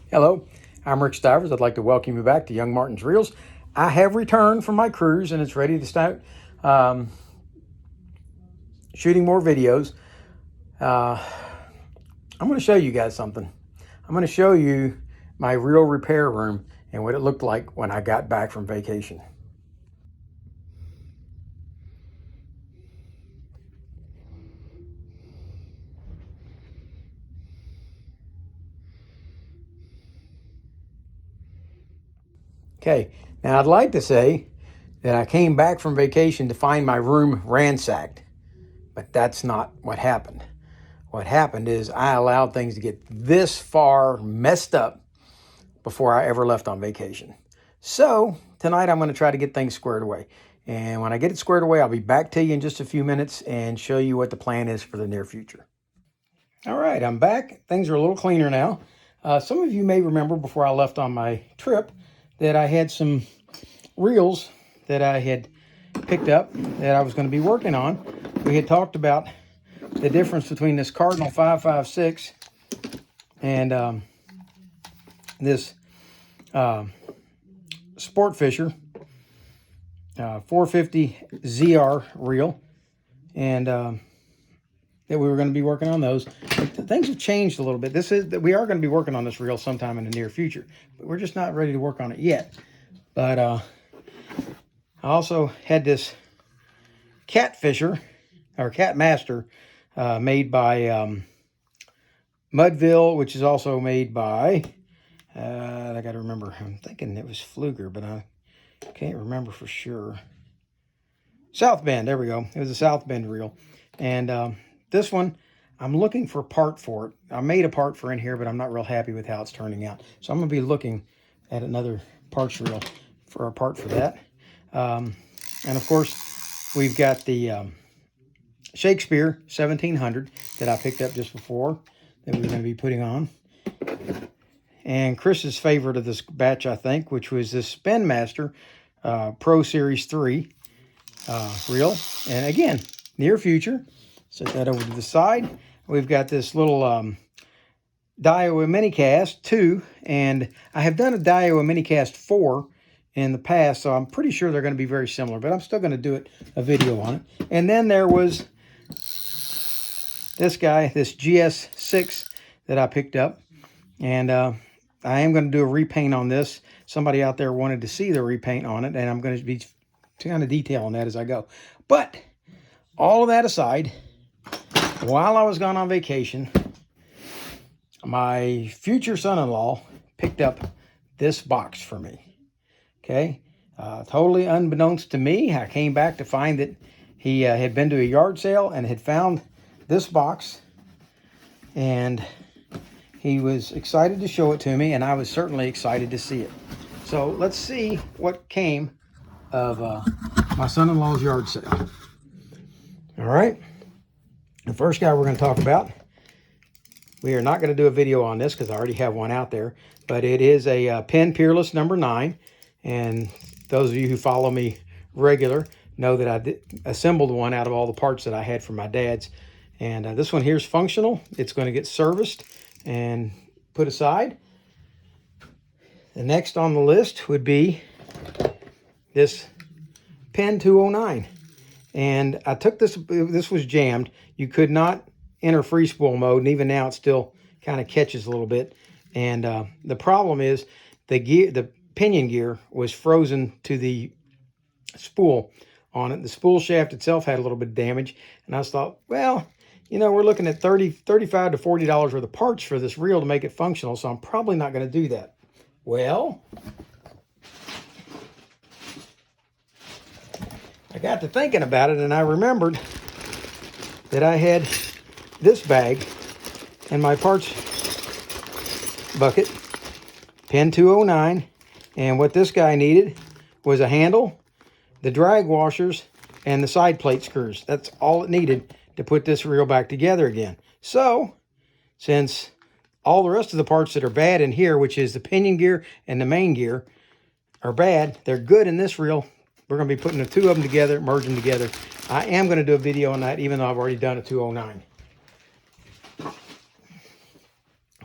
Hello, I'm Rick Stivers. I'd like to welcome you back to Young Martin's Reels. I have returned from my cruise and it's ready to start shooting more videos. I'm going to show you guys something. I'm going to show you my reel repair room and what it looked like when I got back from vacation. Okay, now I'd like to say that I came back from vacation to find my room ransacked, but that's not what happened. What happened is I allowed things to get this far messed up before I ever left on vacation. So tonight I'm going to try to get things squared away. And when I get it squared away, I'll be back to you in just a few minutes and show you what the plan is for the near future. All right, I'm back. Things are a little cleaner now. Some of you may remember before I left on my trip that I had some reels that I had picked up that I was going to be working on. We had talked about the difference between this Cardinal 556 and this Sport Fisher 450 ZR reel, and that we were going to be working on those. But things have changed a little bit. We are going to be working on this reel sometime in the near future, but we're just not ready to work on it yet. But I also had this Cat Fisher or Cat Master made by Mudville, which is also made by I got to remember. I'm thinking it was Fluger, but I can't remember for sure. South Bend, there we go. It was a South Bend reel. And this one, I'm looking for a part for it. I made a part for in here, but I'm not real happy with how it's turning out. So I'm going to be looking at another parts reel for a part for that. And of course, we've got the Shakespeare 1700 that I picked up just before that we're going to be putting on. And Chris's favorite of this batch, I think, which was this Spin Master Pro Series 3 reel. And again, near future. Set that over to the side. We've got this little Daiwa Minicast 2. And I have done a Daiwa Minicast 4 in the past, so I'm pretty sure they're going to be very similar. But I'm still going to do a video on it. And then there was this guy, this GS6 that I picked up. And I am going to do a repaint on this. Somebody out there wanted to see the repaint on it, and I'm going to be kind of detailing that as I go. But all of that aside, while I was gone on vacation, my future son-in-law picked up this box for me. Okay, totally unbeknownst to me, I came back to find that he had been to a yard sale and had found this box, and he was excited to show it to me, and I was certainly excited to see it. So let's see what came of my son-in-law's yard sale. All right. The first guy we're going to talk about, we are not going to do a video on this because I already have one out there, but it is a Penn Peerless number 9. And those of you who follow me regular know that I assembled one out of all the parts that I had from my dad's. And this one here is functional. It's going to get serviced and put aside. The next on the list would be this Penn 209. And I took this was jammed. You could not enter free spool mode, and even now it still kind of catches a little bit. And the problem is the pinion gear was frozen to the spool on it. The spool shaft itself had a little bit of damage, and I thought, well, you know, we're looking at $35 to $40 worth of parts for this reel to make it functional, so I'm probably not going to do that. Well, I got to thinking about it, and I remembered that I had this bag in my parts bucket, Penn 209, and what this guy needed was a handle, the drag washers, and the side plate screws. That's all it needed to put this reel back together again. So, since all the rest of the parts that are bad in here, which is the pinion gear and the main gear, are bad, they're good in this reel. We're going to be putting the two of them together, merging them together. I am going to do a video on that, even though I've already done a 209.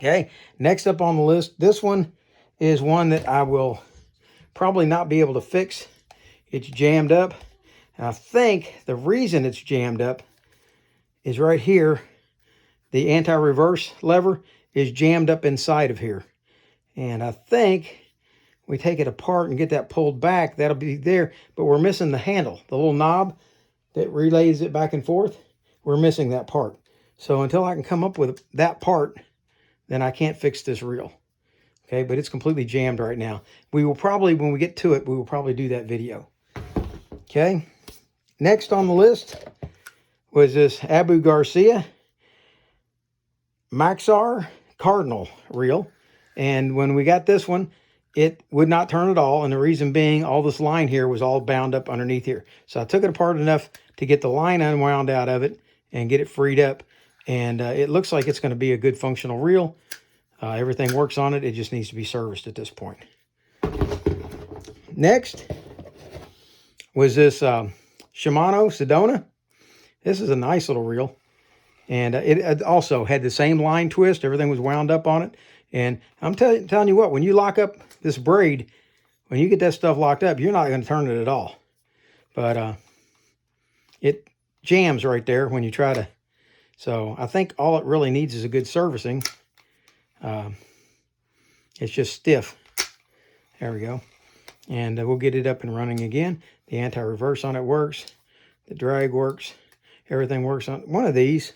Okay, next up on the list, this one is one that I will probably not be able to fix. It's jammed up. And I think the reason it's jammed up is right here. The anti-reverse lever is jammed up inside of here. And I think we take it apart and get that pulled back, that'll be there, but we're missing the handle, the little knob that relays it back and forth. We're missing that part. So until I can come up with that part, then I can't fix this reel. Okay, but it's completely jammed right now. We will probably, when we get to it, we will probably do that video. Okay, next on the list was this Abu Garcia Maxar Cardinal reel. And when we got this one, it would not turn at all. And the reason being, all this line here was all bound up underneath here. So I took it apart enough to get the line unwound out of it and get it freed up. And it looks like it's going to be a good functional reel. Everything works on it. It just needs to be serviced at this point. Next was this Shimano Sedona. This is a nice little reel. And it also had the same line twist. Everything was wound up on it. And I'm telling you what, when you lock up this braid, when you get that stuff locked up, you're not going to turn it at all. But it jams right there when you try to. So I think all it really needs is a good servicing. It's just stiff. There we go. And we'll get it up and running again. The anti-reverse on it works. The drag works. Everything works on one of these.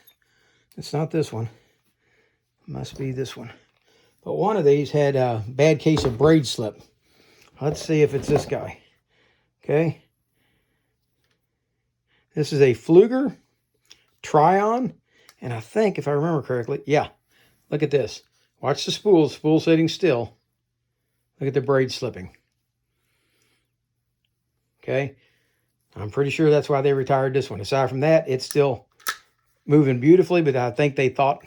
It's not this one. It must be this one. But one of these had a bad case of braid slip. Let's see if it's this guy. Okay. This is a Fluger Tryon. And I think, if I remember correctly, yeah. Look at this. Watch the spool. Spool sitting still. Look at the braid slipping. Okay. I'm pretty sure that's why they retired this one. Aside from that, it's still moving beautifully, but I think they thought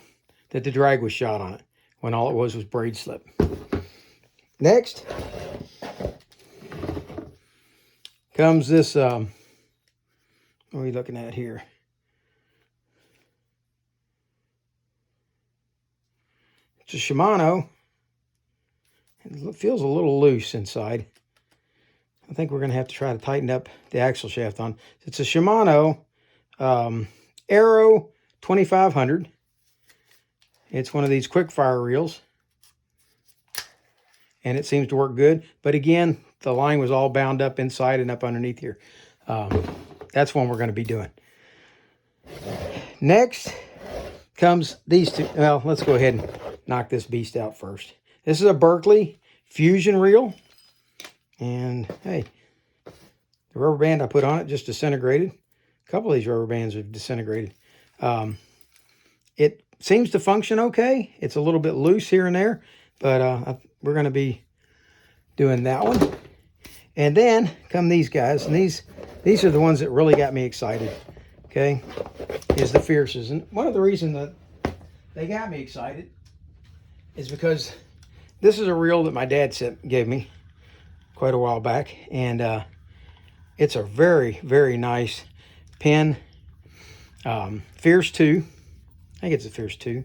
that the drag was shot on it when all it was braid slip. Next comes this, what are we looking at here? It's a Shimano. It feels a little loose inside. I think we're going to have to try to tighten up the axle shaft on. It's a Shimano Aero 2500. It's one of these quick fire reels. And it seems to work good. But again, the line was all bound up inside and up underneath here. That's one we're going to be doing. Next comes these two. Well, let's go ahead and knock this beast out first. This is a Berkeley Fusion reel. And hey, the rubber band I put on it just disintegrated. A couple of these rubber bands have disintegrated. It seems to function okay. It's a little bit loose here and there, but we're going to be doing that one. And then come these guys, and these are the ones that really got me excited. Okay, is the Fierces. And one of the reasons that they got me excited is because this is a reel that my dad gave me quite a while back, and it's a very, very nice pin. Fierce 2. I think it's a Fierce 2.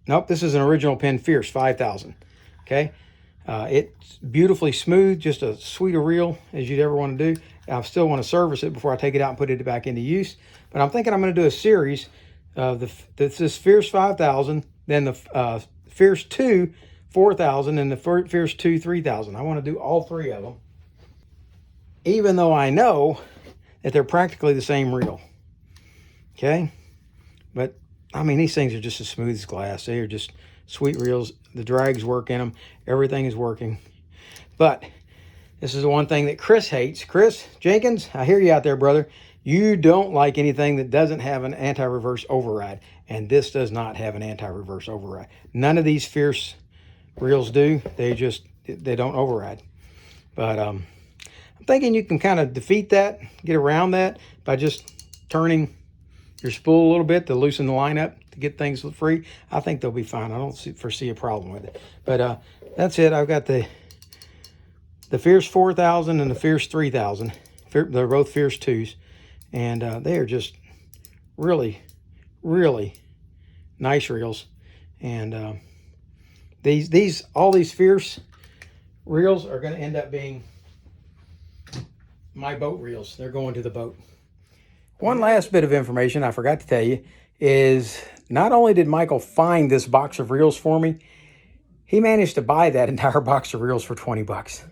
Nope, this is an original pin Fierce 5000. Okay, it's beautifully smooth, just a sweeter reel as you'd ever want to do. I still want to service it before I take it out and put it back into use. But I'm thinking I'm going to do a series of this Fierce 5000, then the Fierce 2 4000, and the Fierce 2 3000. I want to do all three of them, even though I know that they're practically the same reel. Okay, but I mean, these things are just as smooth as glass. They are just sweet reels. The drags work in them. Everything is working. But this is the one thing that Chris hates. Chris Jenkins, I hear you out there, brother. You don't like anything that doesn't have an anti-reverse override. And this does not have an anti-reverse override. None of these Fierce reels do. They don't override. But I'm thinking you can kind of defeat that, get around that by just turning your spool a little bit to loosen the line up to get things free. I think they'll be fine. I don't foresee a problem with it. But that's it. I've got the Fierce 4000 and the Fierce 3000. They're both Fierce 2s. And they are just really, really nice reels. And all these fierce reels are going to end up being my boat reels. They're going to the boat. One last bit of information I forgot to tell you is not only did Michael find this box of reels for me, he managed to buy that entire box of reels for 20 bucks.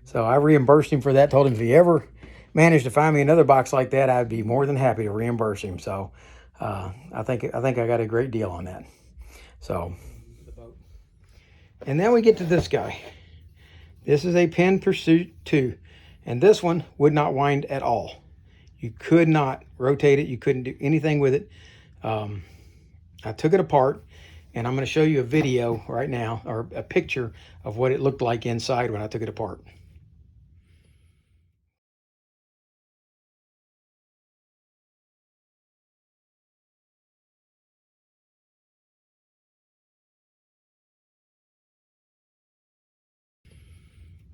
So I reimbursed him for that, told him if he ever managed to find me another box like that, I'd be more than happy to reimburse him. So I think I got a great deal on that. So, and then we get to this guy. This is a Penn Pursuit 2, and this one would not wind at all. You could not rotate it. You couldn't do anything with it. I took it apart, and I'm going to show you a video right now, or a picture of what it looked like inside when I took it apart.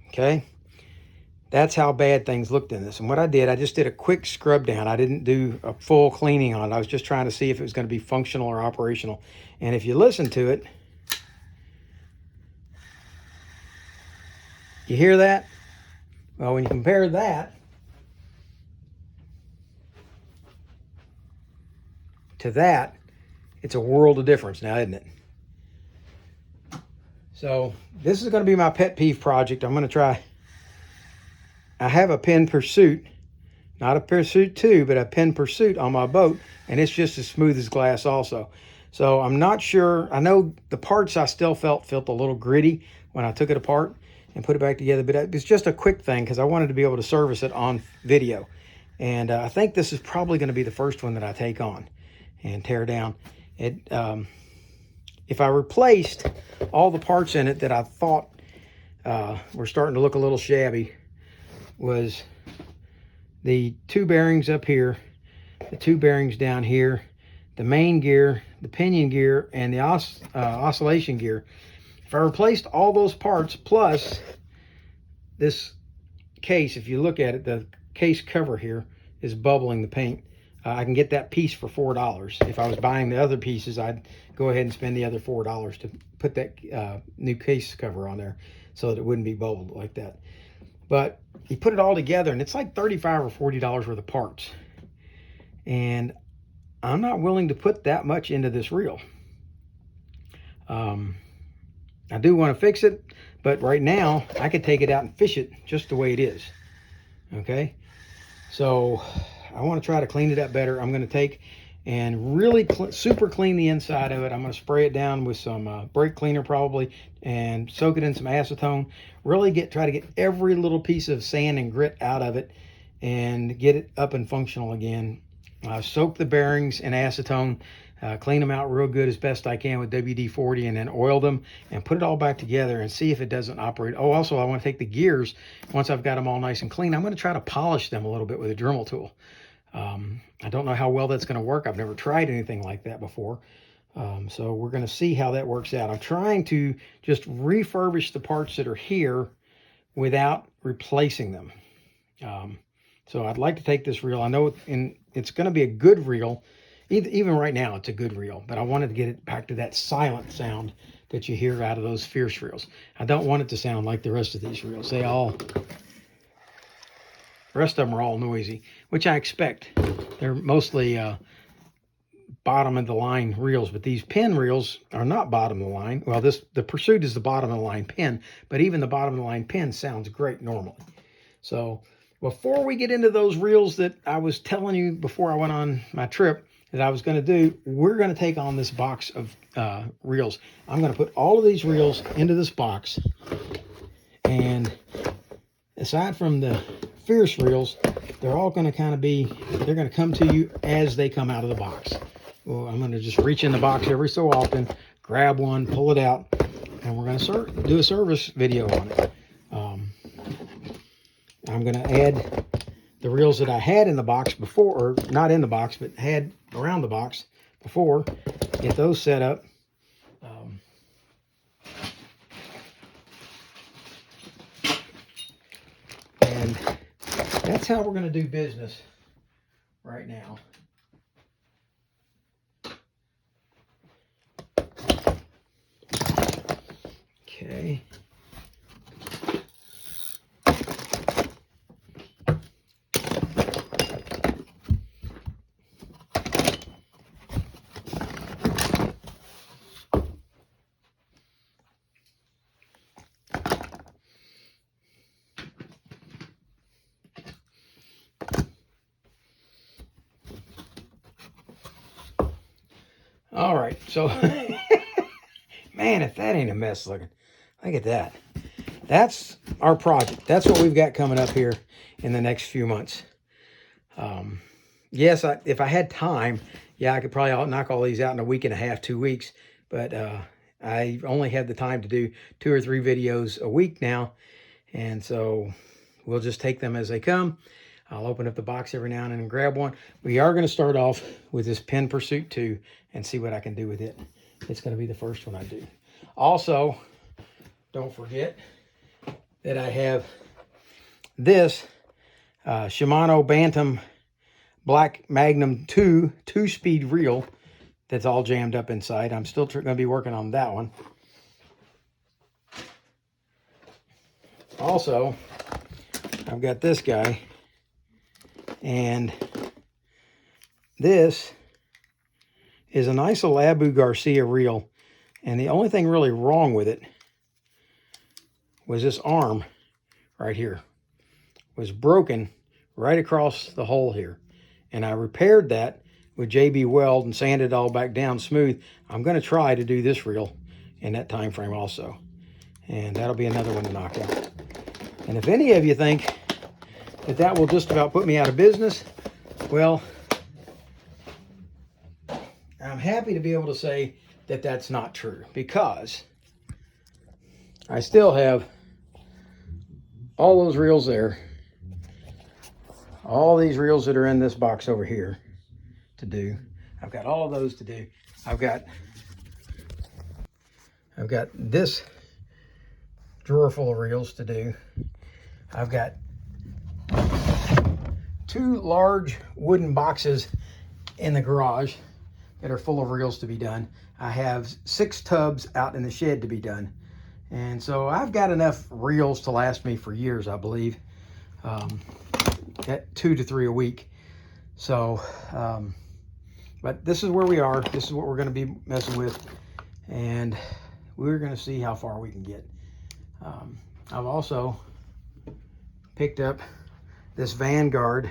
Okay, that's how bad things looked in this. And what I did, I just did a quick scrub down. I didn't do a full cleaning on it. I was just trying to see if it was going to be functional or operational. And if you listen to it, you hear that? Well, when you compare that to that, it's a world of difference now, isn't it? So this is going to be my pet peeve project. I'm going to try. I have a Penn Pursuit, not a Pursuit 2, but a Penn Pursuit on my boat, and it's just as smooth as glass also. So I'm not sure. I know the parts I still felt a little gritty when I took it apart and put it back together, but it's just a quick thing because I wanted to be able to service it on video. And I think this is probably going to be the first one that I take on and tear down. If I replaced all the parts in it that I thought were starting to look a little shabby, was the two bearings up here, the two bearings down here, the main gear, the pinion gear, and the oscillation gear. If I replaced all those parts plus this case, if you look at it, the case cover here is bubbling the paint. I can get that piece for $4. If I was buying the other pieces, I'd go ahead and spend the other $4 to put that new case cover on there so that it wouldn't be bubbled like that. But you put it all together and it's like $35 or $40 worth of parts. And I'm not willing to put that much into this reel. I do want to fix it, but right now I could take it out and fish it just the way it is. Okay, so I want to try to clean it up better. I'm going to take and really super clean the inside of it. I'm going to spray it down with some brake cleaner probably and soak it in some acetone. Really try to get every little piece of sand and grit out of it and get it up and functional again. Soak the bearings in acetone, clean them out real good as best I can with WD-40, and then oil them and put it all back together and see if it doesn't operate. Oh, also I want to take the gears, once I've got them all nice and clean, I'm going to try to polish them a little bit with a Dremel tool. I don't know how well that's going to work. I've never tried anything like that before. So we're going to see how that works out. I'm trying to just refurbish the parts that are here without replacing them. So I'd like to take this reel. I know it's going to be a good reel. Even right now, it's a good reel, but I wanted to get it back to that silent sound that you hear out of those fierce reels. I don't want it to sound like the rest of these reels. The rest of them are all noisy, which I expect. They're mostly bottom of the line reels, but these Penn reels are not bottom of the line. Well, the Pursuit is the bottom of the line Penn, but even the bottom of the line Penn sounds great normally. So before we get into those reels that I was telling you before I went on my trip that I was going to do, we're going to take on this box of reels. I'm going to put all of these reels into this box, and aside from the fierce reels, they're all going to they're going to come to you as they come out of the box. Well, I'm going to just reach in the box every so often, grab one, pull it out, and we're going to do a service video on it. I'm going to add the reels that I had in the box before, or not in the box, but had around the box before, get those set up. And that's how we're going to do business right now. Okay. All right, so man, if that ain't a mess looking, look at that. That's our project. That's what we've got coming up here in the next few months. Yes, if I had time, yeah, I could probably knock all these out in a week and a half, 2 weeks. But I only have the time to do 2 or 3 videos a week now. And so we'll just take them as they come. I'll open up the box every now and then and grab one. We are going to start off with this Pen Pursuit 2 and see what I can do with it. It's going to be the first one I do. Also, don't forget that I have this Shimano Bantam Black Magnum 2 2-speed reel that's all jammed up inside. I'm still going to be working on that one. Also, I've got this guy, and this is a nice little Abu Garcia reel, and the only thing really wrong with it was this arm right here was broken right across the hole here, and I repaired that with JB Weld and sanded it all back down smooth. I'm going to try to do this reel in that time frame also, and that'll be another one to knock out. And if any of you think that that will just about put me out of business, well, I'm happy to be able to say that that's not true, because I still have all those reels there, all these reels that are in this box over here to do. I've got all of those to do. I've got this drawer full of reels to do. I've got 2 large wooden boxes in the garage that are full of reels to be done. I have 6 tubs out in the shed to be done. And so I've got enough reels to last me for years, I believe, at 2 to 3 a week. So, but this is where we are. This is what we're going to be messing with. And we're going to see how far we can get. I've also picked up this Vanguard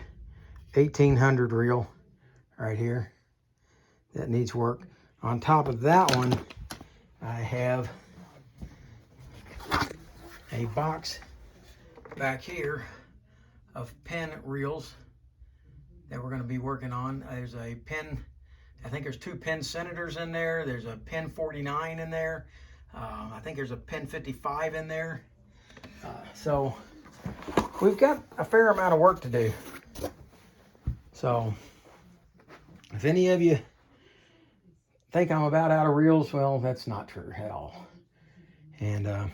1800 reel right here that needs work. On top of that one, I have a box back here of pen reels that we're going to be working on. There's a pen, I think there's 2 pen Senators in there. There's a pen 49 in there. I think there's a pen 55 in there. So we've got a fair amount of work to do. So if any of you think I'm about out of reels, well, that's not true at all. And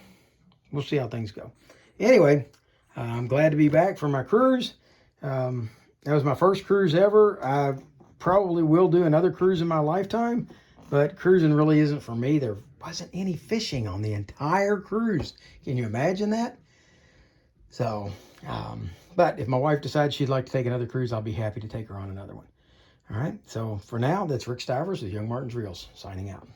we'll see how things go. Anyway, I'm glad to be back from my cruise. That was my first cruise ever. I probably will do another cruise in my lifetime, but cruising really isn't for me. There wasn't any fishing on the entire cruise. Can you imagine that? So, but if my wife decides she'd like to take another cruise, I'll be happy to take her on another one. All right, so for now, that's Rick Stivers with Young Martin's Reels, signing out.